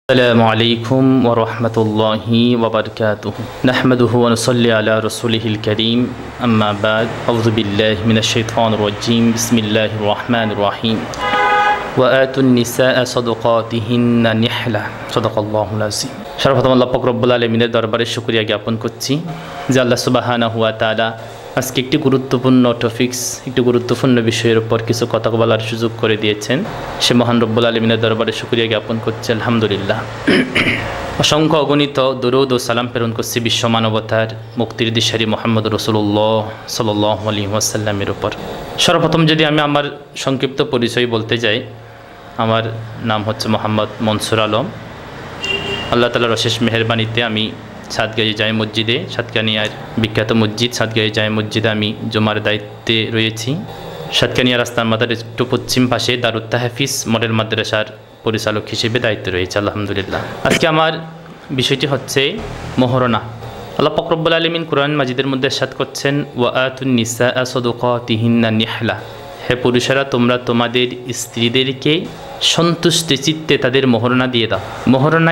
السلام عليكم ورحمة الله وبركاته نحمده ونصلي على رسوله الكريم أما بعد أعوذ بالله من الشيطان الرجيم بسم الله الرحمن الرحيم وآتوا النساء صدقاتهن نحلة صدق الله العظيم সর্বপ্রথম আল্লাহ পাক রব্বুল আলামিনের দরবারে শুকরিয়া জ্ঞাপন করছি যে আল্লাহ সুবহানাহু ওয়া তাআলা আজকে একটি গুরুত্বপূর্ণ টপিকস একটি গুরুত্বপূর্ণ বিষয়ের উপর কিছু কথা বলার সুযোগ করে দিয়েছেন সে মহান রব্বুল আলামিনের দরবারে শুকরিয়া জ্ঞাপন করছি আলহামদুলিল্লাহ। অসংখ্য অগণিত দরুদ ও সালাম প্রেরণ করছি বিশ্ব মানবতার মুক্তির দিশারি মুহাম্মদ রাসূলুল্লাহ সাল্লাল্লাহু আলাইহি ওয়াসাল্লামের উপর। সর্বপ্রথম যদি আমি আমার সংক্ষিপ্ত পরিচয় বলতে যাই, আমার নাম হচ্ছে মোহাম্মদ মনসুর আলম। আল্লাহ তাআলার অশেষ মেহেরবানিতে আমি সাতগাঁই জামে মসজিদে, সাতকানিয়ার বিখ্যাত মসজিদ সাতগাঁই জামে মসজিদে আমি জুমার দায়িত্বে রয়েছি। সাতকানিয়া রাস্তার মাথার একটু পশ্চিম পাশে দারুত তাহফিজ মডেল মাদ্রাসার পরিচালক হিসেবে দায়িত্ব রয়েছে আলহামদুলিল্লাহ। আজকে আমার বিষয়টি হচ্ছে মহরনা। আল্লাহ পাক রব্বুল আলামিন কুরআন মাজিদের মধ্যে ইরশাদ করছেন ওয়া আতুন নিসাআ সাদকাতিহিন্না নিহলা, হে পুরুষেরা তোমরা তোমাদের স্ত্রীদেরকে সন্তুষ্টি চিত্তে তাদের মোহরনা দিয়ে দাও। মোহরনা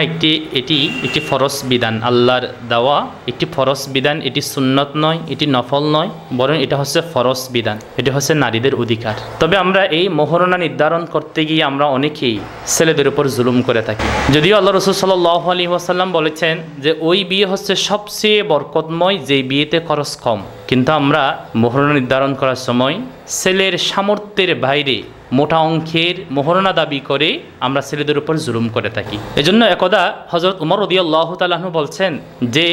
এটি একটি ফরজ বিধান, আল্লাহর দেওয়া একটি ফরজ বিধান। এটি সুন্নত নয়, এটি নফল নয়, বরং এটা হচ্ছে ফরজ বিধান, এটি হচ্ছে নারীদের অধিকার। তবে আমরা এই মোহরনা নির্ধারণ করতে গিয়ে আমরা অনেকেই ছেলেদের উপর জুলুম করে থাকি। যদিও আল্লাহ রাসূল সাল্লাল্লাহু আলাইহি ওয়াসাল্লাম বলেছেন যে ওই বিয়ে হচ্ছে সবচেয়ে বরকতময় যেই বিয়েতে খরচ কম, কিন্তু আমরা মোহরনা নির্ধারণ করার সময় ছেলের সামর্থ্যের বাইরে মোটা অঙ্কের মোহরনা দাবি করে আমরা ছেলেদের উপর জুলুম করে থাকি। এজন্য একদা হযরত উমর রাদিয়াল্লাহু তাআলা আনহু বলছেন যে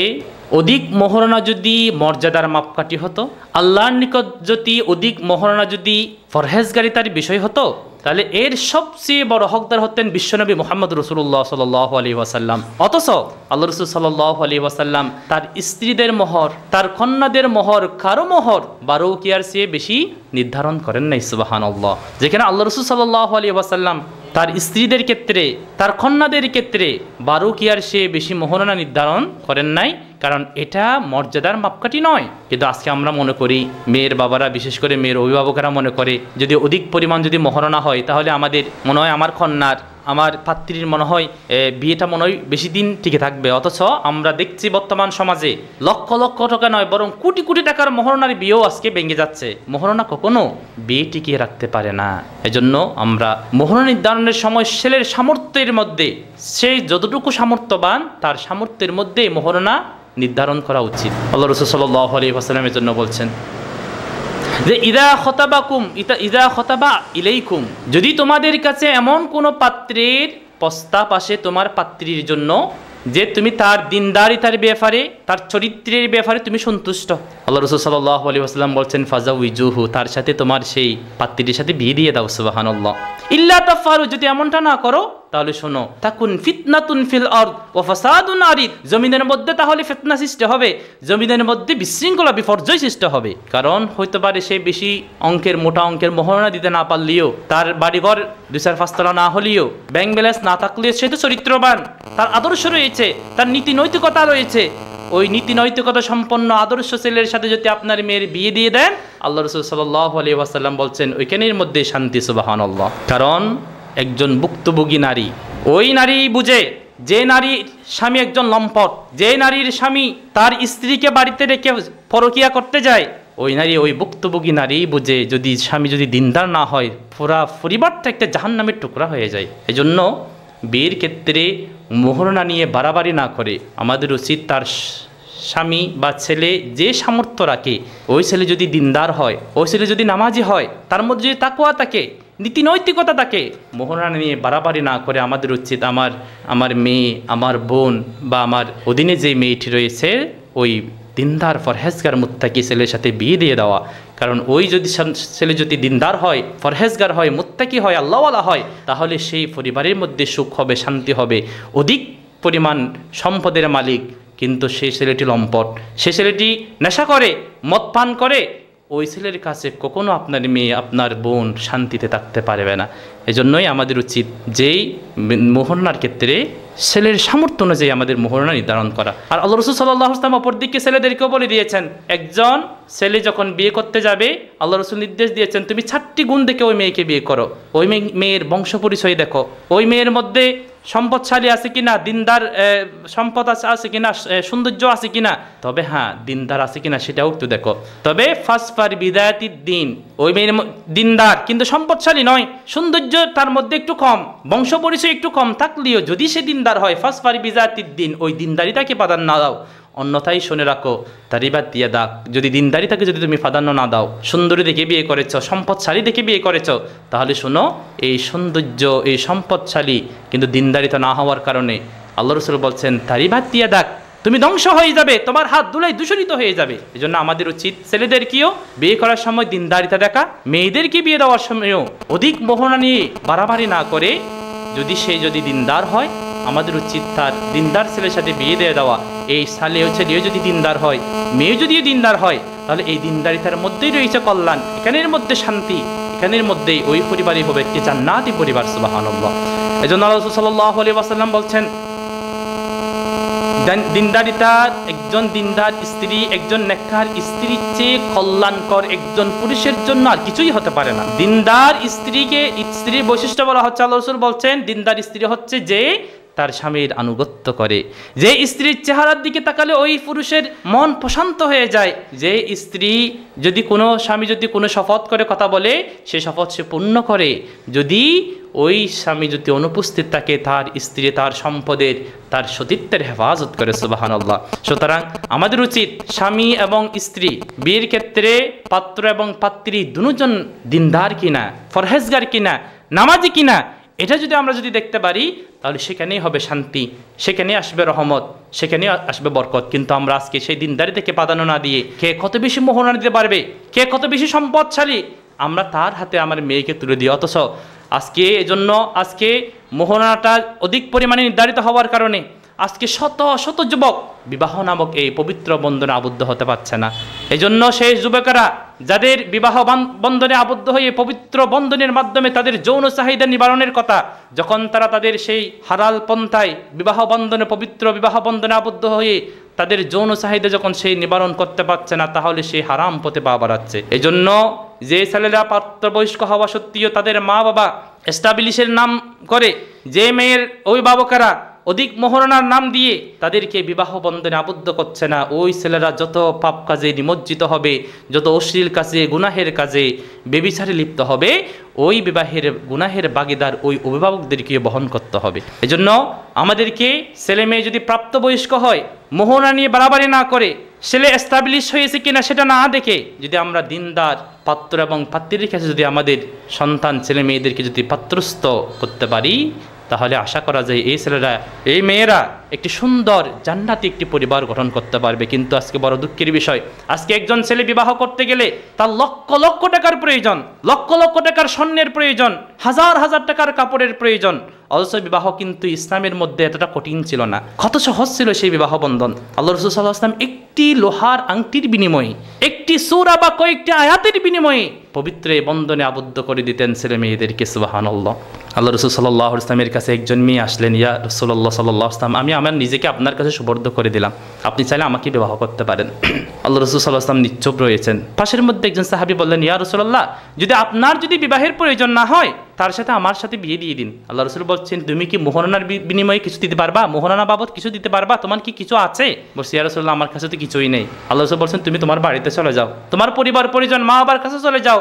অধিক মোহরনা যদি মর্যাদার মাপকাঠি হতো, আল্লাহর নিকট যদি অধিক মোহরনা যদি ফরহেজগারিতার বিষয় হতো, তাহলে এর সবচেয়ে বড় হকদার হতেন বিশ্বনবী মুহাম্মদ রাসূলুল্লাহ সাল্লাল্লাহু আলাইহি ওয়াসাল্লাম। অথচ আল্লাহ রাসূল সাল্লাল্লাহু আলাইহি ওয়াসাল্লাম তার স্ত্রীদের মোহর, তার কন্যাদের মোহর, কারো মোহর 12 উকিয়ার চেয়ে বেশি নির্ধারণ করেন নাই। সুবহানাল্লাহ। যেখানে আল্লাহ রাসূল সাল্লাল্লাহু আলাইহি ওয়াসাল্লাম তার স্ত্রীদের ক্ষেত্রে, তার কন্যাদের ক্ষেত্রে 12 উকিয়ার চেয়ে বেশি মোহরনা নির্ধারণ করেন নাই, কারণ এটা মর্যাদার মাপকাঠি নয়। কিন্তু আজকে আমরা মনে করি, মেয়ের বাবারা বিশেষ করে মেয়ের অভিভাবকেরা মনে করে যদি অধিক পরিমাণ যদি মোহরনা হয় তাহলে আমাদের মনে হয় আমার কন্যার, আমার পাত্রীর মনে হয় বিয়েটা মনে হয় বেশি দিন টিকে থাকবে। অথচ আমরা দেখছি বর্তমান সমাজে লক্ষ লক্ষ টাকা নয় বরং কোটি কোটি টাকার মোহরনার বিয়েও আজকে ভেঙে যাচ্ছে। মোহরনা কখনো বিয়ে টিকিয়ে রাখতে পারে না। এজন্য আমরা মোহরনা নির্ধারণের সময় ছেলের সামর্থ্যের মধ্যে, সে যতটুকু সামর্থ্যবান তার সামর্থ্যের মধ্যে মোহরনা নির্ধারণ করা উচিত। আল্লাহ রাসূল সাল্লাল্লাহু আলাইহি ওয়াসাল্লামের জন্য বলছেন যে ইদা খতাবা ইলাইকুম, যদি তোমাদের কাছে এমন কোনো পাত্রের প্রস্তাব আসে তোমার পাত্রীর জন্য যে তুমি তার দিনদারিতার ব্যাপারে, তার চরিত্রের ব্যাপারে তুমি সন্তুষ্ট, আল্লাহ রাসূল সাল্লাল্লাহু আলাইহি ওয়াসাল্লাম বলছেন ফাজাউইজুহু, তার সাথে তোমার সেই পাত্রীর সাথে বিয়ে দিয়ে দাও। সুবহানাল্লাহ। ইল্লা তাফআলু, যদি এমনটা না করো তাহলে শোনো তাকুন ফিতনাতুন ফিল আরদ ওয়া ফাসাদুন আরিদ, জমিনের মধ্যে তাহলে ফিতনা সৃষ্টি হবে, জমিনের মধ্যে বিশৃঙ্খলা বিপর্যয় সৃষ্টি হবে। কারণ হইতে পারে সে বেশি অঙ্কের মোটা অঙ্কের মোহরনা দিতে না পারলেও, তার বাড়িঘর 2-4 তলা না হলেও, ব্যাংক ব্যালেন্স না থাকলেও সে তো চরিত্রবান, তার আদর্শ রয়েছে, তার নীতি নৈতিকতা রয়েছে। ওই নীতি নৈতিকতা সম্পন্ন আদর্শ ছেলের সাথে যদি আপনার মেয়ের বিয়ে দিয়ে দেন, আল্লাহ রাসূল সাল্লাল্লাহু আলাইহি ওয়াসাল্লাম বলছেন ওইখানের মধ্যে শান্তি। সুবহানাল্লাহ। কারণ একজন ভুক্তভোগী নারী ওই নারী বুঝে যে নারীর স্বামী একজন লম্পট, যে নারীর স্বামী তার স্ত্রীকে বাড়িতে রেখে পরকিয়া করতে যায়, ওই নারী, ওই ভুক্তভোগী নারী বুঝে যদি স্বামী যদি দিনদার না হয় পুরা পরিবারটা একটা জাহান্নামের টুকরা হয়ে যায়। এজন্য বিয়ের ক্ষেত্রে মোহরনা নিয়ে বাড়াবাড়ি না করে আমাদের উচিত তার স্বামী বা ছেলে যে সামর্থ্য রাখে, ওই ছেলে যদি দিনদার হয়, ওই ছেলে যদি নামাজি হয়, তার মধ্যে যদি তাকওয়া থাকে, নীতি নৈতিকতা থাকে, মোহরনা নিয়ে বাড়াবাড়ি না করে আমাদের উচিত আমার মেয়ে, আমার বোন বা আমার অধীনে যে মেয়েটি রয়েছে ওই দিনদার ফরহেজগার মুত্তাকি ছেলের সাথে বিয়ে দিয়ে দেওয়া। কারণ ওই যদি ছেলে যদি দিনদার হয়, ফরহেজগার হয়, মুত্তাকি হয়, আল্লাহওয়ালা হয়, তাহলে সেই পরিবারের মধ্যে সুখ হবে, শান্তি হবে, অধিক পরিমাণ সম্পদের মালিক। কিন্তু সেই ছেলেটি লম্পট, সেই ছেলেটি নেশা করে, মদ পান করে, ওই ছেলের কাছে কখনো আপনার মেয়ে, আপনার বোন শান্তিতে থাকতে পারবে না। এজন্যই আমাদের উচিত যেই মোহরনার ক্ষেত্রে ছেলের সামর্থ্য অনুযায়ী আমাদের মোহরনা নির্ধারণ করা। আর আল্লাহ রাসূল সাল্লাল্লাহু আলাইহি ওয়াসাল্লাম অপরদিকে ছেলেদেরকেও বলে দিয়েছেন, একজন ছেলে যখন বিয়ে করতে যাবে আল্লাহ রাসূল নির্দেশ দিয়েছেন তুমি 4টি গুণ দেখে ওই মেয়েকে বিয়ে করো। ওই মেয়ের বংশ পরিচয় দেখো, ওই মেয়ের মধ্যে সম্পদশালী আছে কিনা, দিনদার সম্পদ আছে কিনা, সৌন্দর্য আছে কিনা, তবে হ্যাঁ দিনদার আছে কিনা সেটাও একটু দেখো। তবে ফাসফার বিদায়াতিদ দিন, ওই মেয়ের দিনদার কিন্তু সম্পদশালী নয়, সৌন্দর্য তার মধ্যে একটু কম, বংশ পরিচয় একটু কম থাকলেও যদি সে দিনদার হয়, ফাসফার বিদায়াতিদ দিন, ওই দিনদারিতাকে প্রাধান্য দাও। অন্যথায় শুনে রাখো, তারিবাত দিয়ে দাগ, যদি দিনদারিতাকে যদি তুমি প্রাধান্য না দাও, সুন্দরী দেখে বিয়ে করেছ, সম্পদশালী দেখে বিয়ে করেছ, তাহলে শোনো এই সৌন্দর্য এই সম্পদশালী কিন্তু দিনদারিতা না হওয়ার কারণে আল্লাহ রাসূল বলছেন তারিবাত দিয়ে দাগ, তুমি ধ্বংস হয়ে যাবে, তোমার হাত ধুলাই দূষণিত হয়ে যাবে। এই জন্য আমাদের উচিত ছেলেদেরকেও বিয়ে করার সময় দিনদারিতা দেখা, মেয়েদেরকে বিয়ে দেওয়ার সময়ও অধিক মোহনা নিয়ে বাড়াবাড়ি না করে যদি দিনদার হয়, আমাদের উচিত তার দিনদার ছেলের সাথে বিয়ে দিয়ে দেওয়া। এই ছেলেও যদি দিনদার হয়, মেয়ে যদিও দিনদার হয়, তাহলে এই দিনদারিতার মধ্যেই রয়েছে কল্যাণ, এখানের মধ্যে শান্তি, এখানের মধ্যেই ওই পরিবারই হবে একটি জান্নাতি পরিবার। সুবহানাল্লাহ। এই জন্য রাসূল সাল্লাল্লাহু আলাইহি ওয়াসাল্লাম বলছেন দিনদারিতা, একজন দিনদার স্ত্রী একজন নেককার স্ত্রীর চেয়ে কল্যাণকর একজন পুরুষের জন্য আর কিছুই হতে পারে না। দিনদার স্ত্রীর বৈশিষ্ট্য বলা হচ্ছে, আল্লাহ রাসূল বলছেন দিনদার স্ত্রী হচ্ছে যে তার স্বামীর আনুগত্য করে, যে স্ত্রীর চেহারার দিকে তাকালে ওই পুরুষের মন প্রশান্ত হয়ে যায়, যে স্বামী যদি কোনো শপথ করে কথা বলে সে শপথ সে পূর্ণ করে, যদি ওই স্বামী যদি অনুপস্থিত থাকে তার স্ত্রী তার সম্পদের তার সতীত্বের হেফাজত করে। সুবহানাল্লাহ। সুতরাং আমাদের উচিত স্বামী এবং স্ত্রী বিয়ের ক্ষেত্রে পাত্র এবং পাত্রী দুজন দিনদার কিনা, ফরহেজগার কিনা, নামাজি কিনা, এটা আমরা যদি দেখতে পারি তাহলে সেখানেই হবে শান্তি, সেখানেই আসবে রহমত, সেখানেই আসবে বরকত। কিন্তু আমরা আজকে সেই দিনদারি থেকে প্রাধান্য না দিয়ে কে কত বেশি মোহনা দিতে পারবে, কে কত বেশি সম্পদশালী, আমরা তার হাতে আমার মেয়েকে তুলে দিই। অথচ আজকে মোহনাটা অধিক পরিমাণে নির্ধারিত হওয়ার কারণে আজকে শত শত যুবক বিবাহ নামক এই পবিত্র বন্ধনে আবদ্ধ হতে পারছে না। এই জন্য সেই যুবকেরা যাদের বিবাহ বন্ধনে আবদ্ধ হয়ে পবিত্র বন্ধনের মাধ্যমে তাদের যৌন চাহিদা নিবারণের কথা, যখন তারা তাদের সেই হালাল পন্থায় পবিত্র বিবাহ বন্ধনে আবদ্ধ হয়ে তাদের যৌন চাহিদা যখন সেই নিবারণ করতে পারছে না, তাহলে সেই হারাম পথে পা বাড়াচ্ছে। এই জন্য যে ছেলেরা প্রাপ্তবয়স্ক হওয়া সত্ত্বেও তাদের মা বাবা এস্টাবলিশের নাম করে, যে মেয়ের অভিভাবকেরা অধিক মোহরানার নাম দিয়ে তাদেরকে বিবাহ বন্ধনে আবদ্ধ করছে না, ওই ছেলেরা যত পাপ কাজে নিমজ্জিত হবে, যত অশ্লীল কাজে গুনাহের কাজে বেবিচারে লিপ্ত হবে, ওই বিবাহের গুনাহের ভাগীদার ওই অভিভাবকদেরকে বহন করতে হবে। এজন্য আমাদেরকে ছেলে মেয়ে যদি প্রাপ্তবয়স্ক হয়, মোহনা নিয়ে বাড়াবাড়ি না করে, ছেলে এস্টাবলিশ হয়েছে কিনা সেটা না দেখে যদি আমরা দিনদার পাত্র এবং পাত্রীর কাছে যদি আমাদের সন্তান ছেলে মেয়েদেরকে যদি পাত্রস্থ করতে পারি, তাহলে আশা করা যায় এই মেয়েরা একটি সুন্দর জান্নাতি একটি পরিবার গঠন করতে পারবে। কিন্তু আজকে বড় দুঃখের বিষয়, আজকে একজন ছেলে বিবাহ করতে গেলে তার লক্ষ লক্ষ টাকার প্রয়োজন, লক্ষ লক্ষ টাকার স্বর্ণের প্রয়োজন, হাজার হাজার টাকার কাপড়ের প্রয়োজন। অথচ বিবাহ কিন্তু ইসলামের মধ্যে এতটা কঠিন ছিল না, কত সহজ ছিল সেই বিবাহ বন্ধন। আল্লাহ রাসূল সাল্লাল্লাহু আলাইহি ওয়াসাল্লাম একটি লোহার আংটির বিনিময়ে, একটি সূরা বা কয়েকটি আয়াতের বিনিময়ে পবিত্র এই বন্ধনে আবদ্ধ করে দিতেন ছেলে মেয়েদেরকে। সুবহানাল্লাহ। আল্লাহ রাসূল সাল্লাল্লাহু আলাইহি ওয়াসাল্লামের কাছে একজন মেয়ে আসলেন, ইয়া রাসূলুল্লাহ সাল্লাল্লাহু আলাইহি ওয়াসাল্লাম, আমি আমার নিজেকে আপনার কাছে সুবর্দ করে দিলাম, আপনি চাইলে আমাকে বিবাহ করতে পারেন। আল্লাহ রাসূল সাল্লাল্লাহু আলাইহি ওয়াসাল্লাম নিশ্চুপ রয়েছেন। পাশের মধ্যে একজন সাহাবী বললেন, ইয়া রাসূলুল্লাহ, যদি আপনার বিবাহের প্রয়োজন না হয় তার সাথে আমার সাথে বিয়ে দিয়ে দিন। আল্লাহ রাসূল বলছেন, তুমি কি মোহরানার বিনিময়ে কিছু দিতে পারবা? মোহরানা বাবদ কিছু দিতে পারবা? তোমার কি কিছু আছে? বলছি, ইয়া রাসূলুল্লাহ, আমার কাছে তো কিছুই নেই। আল্লাহ রাসূল বলছেন, তুমি তোমার বাড়িতে চলে যাও, তোমার পরিবার পরিজন মা বাবার কাছে চলে যাও,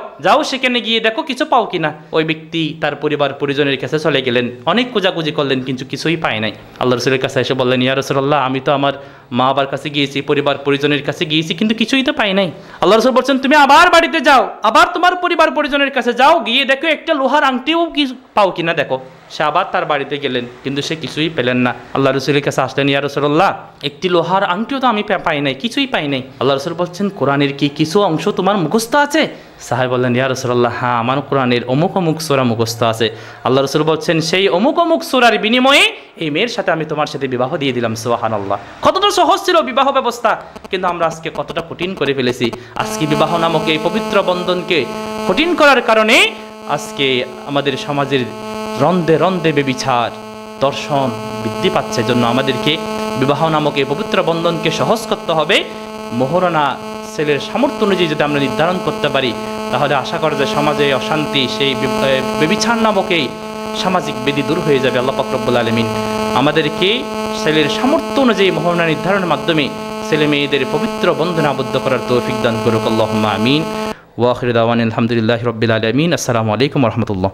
সেখানে গিয়ে দেখো কিছু পাও কিনা। ওই ব্যক্তি তার পরিবার পরিজনের কাছে চলে গেলেন, অনেক খোঁজাখুঁজি করলেন কিন্তু কিছুই পায় নাই। আল্লাহ রাসূলের কাছে এসে বললেন, ইয়া রাসূলুল্লাহ, আমি তো আমার মা বাবার কাছে গিয়েছি, পরিবার পরিজনের কাছে গিয়েছি, কিন্তু কিছুই তো পাই নাই। আল্লাহ রাসূল বলছেন, তুমি আবার বাড়িতে যাও, আবার তোমার পরিবার পরিজনের কাছে যাও, গিয়ে দেখো একটা লোহার আংটিও পাও কিনা দেখো। সে আবার তার বাড়িতে গেলেন, কিন্তু সে কিছুই পেলেন না। আল্লাহ রাসূলের কাছে আসলেন, ইয়া রাসূলুল্লাহ, একটি লোহার আংটিও তো আমি পাই নাই, কিছুই পাই নাই। আল্লাহ রাসূল বলছেন, কোরআনের কি কিছু অংশ তোমার মুখস্থ আছে? সাহাবী বললেন, ইয়া রাসূলুল্লাহ, হ্যাঁ, আমার কোরআনের অমুক অমুক সূরা মুখস্থ আছে। আল্লাহ রাসূল বলছেন, সেই অমুক অমুক সূরার বিনিময়ে এই মেয়ের সাথে আমি তোমার সাথে বিবাহ দিয়ে দিলাম। সুবহানাল্লাহ। কতটা সহজ ছিল বিবাহ ব্যবস্থা, কিন্তু আমরা আজকে কতটা কঠিন করে ফেলেছি। আজকে বিবাহ নামক এই পবিত্র বন্ধনকে কঠিন করার কারণে আজকে আমাদের সমাজের রন্ধে রন্ধে বেবিচার দর্শন বৃদ্ধি পাচ্ছে। জন্য আমাদেরকে বিবাহ নামক এই পবিত্র বন্ধনকে সহজ করতে হবে। মোহরানা ছেলের সামর্থ্য অনুযায়ী যদি আমরা নির্ধারণ করতে পারি, তাহলে আশা করা যায় সমাজে অশান্তি, সেই বেবিচার নামক এই সামাজিক বেদি দূর হয়ে যাবে। আল্লাহ পাক রব্বুল আলামিন আমাদেরকে ছেলের সামর্থ্য অনুযায়ী মহরনা নির্ধারণের মাধ্যমে ছেলে মেয়েদের পবিত্র বন্ধনে আবদ্ধ করার তৌফিক দান করুক। আল্লাহুম্মা আমিন। ওয়া আখিরু দাওয়ানা আলহামদুলিল্লাহি রাব্বিল আলামিন। আসসালামু আলাইকুম ওয়া রাহমাতুল্লাহ।